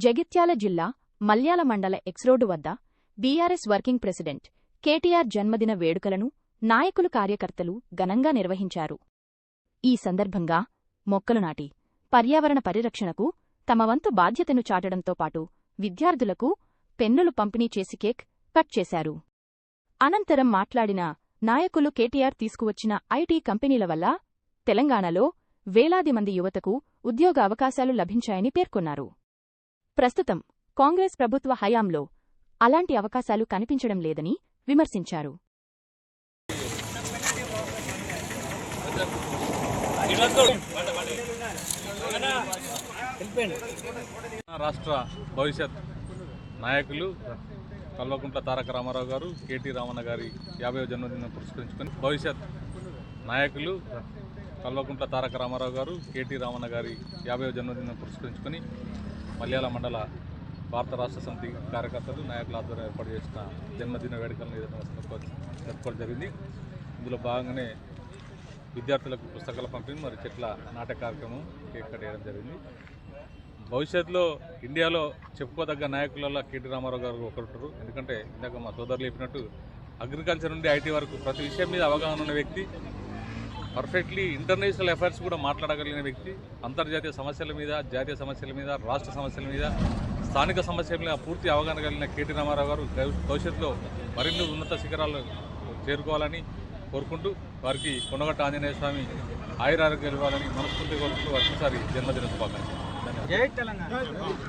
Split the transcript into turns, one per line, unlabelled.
జగిత్యాల జిల్లా మల్యాల మండల ఎక్స్రోడ్డు వద్ద బీఆర్ఎస్ వర్కింగ్ ప్రెసిడెంట్ కేటీఆర్ జన్మదిన వేడుకలను నాయకులు కార్యకర్తలు ఘనంగా నిర్వహించారు. ఈ సందర్భంగా మొక్కలు నాటి పర్యావరణ పరిరక్షణకు తమ వంతు బాధ్యతను చాటడంతో పాటు విద్యార్థులకు పెన్నులు పంపిణీ చేసి కేక్ కట్ చేశారు. అనంతరం మాట్లాడిన నాయకులు కేటీఆర్ తీసుకువచ్చిన ఐటీ కంపెనీల వల్ల తెలంగాణలో వేలాది మంది యువతకు ఉద్యోగ అవకాశాలు లభించాయని పేర్కొన్నారు. ప్రస్తుతం కాంగ్రెస్ ప్రభుత్వ హయాంలో అలాంటి అవకాశాలు కనిపించడం లేదని విమర్శించారు.
రాష్ట్ర భవిష్యత్ నాయకులు కల్వకుంట్ల తారక రామారావు గారు కేటీ రామన్న గారి 50వ జన్మదినం పురస్కరించుకొని భవిష్యత్ నాయకులు కల్వకుంట్ల తారక రామారావు గారు కేటీ రామన్న గారి 50వ జన్మదినం పురస్కరించుకొని మల్యాల మండల భారత రాష్ట్ర సమితి కార్యకర్తలు నాయకుల ఆధ్వర్యంలో ఏర్పాటు చేసిన జన్మదిన వేడుకలను జరుపుకోవడం జరిగింది. ఇందులో భాగంగానే విద్యార్థులకు పుస్తకాల పంపిణీ మరియు చెట్ల నాటే కార్యక్రమం కేక్ కట్ చేయడం జరిగింది. భవిష్యత్తులో ఇండియాలో చెప్పుకోదగ్గ నాయకులలో కేటీ రామారావు గారు ఒకరు. ఎందుకంటే ఇందాక మా సోదరులు చెప్పినట్టు అగ్రికల్చర్ నుండి ఐటీ వరకు ప్రతి విషయం మీద అవగాహన ఉన్న వ్యక్తి, పర్ఫెక్ట్లీ ఇంటర్నేషనల్ అఫైర్స్ కూడా మాట్లాడగలిగిన వ్యక్తి, అంతర్జాతీయ సమస్యల మీద, జాతీయ సమస్యల మీద, రాష్ట్ర సమస్యల మీద, స్థానిక సమస్యల మీద పూర్తి అవగాహన కలిగిన కేటీ రామారావు గారు భవిష్యత్తులో మరిన్ని ఉన్నత శిఖరాలు చేరుకోవాలని కోరుకుంటూ వారికి కొండగట్ట ఆంజనేయ స్వామి ఆయురారోగ్యాలు ఇవ్వాలని మనస్ఫూర్తిగా కోరుకుంటూ వారికి జన్మదిన శుభాకాంక్షలు. ధన్యవాదాలు.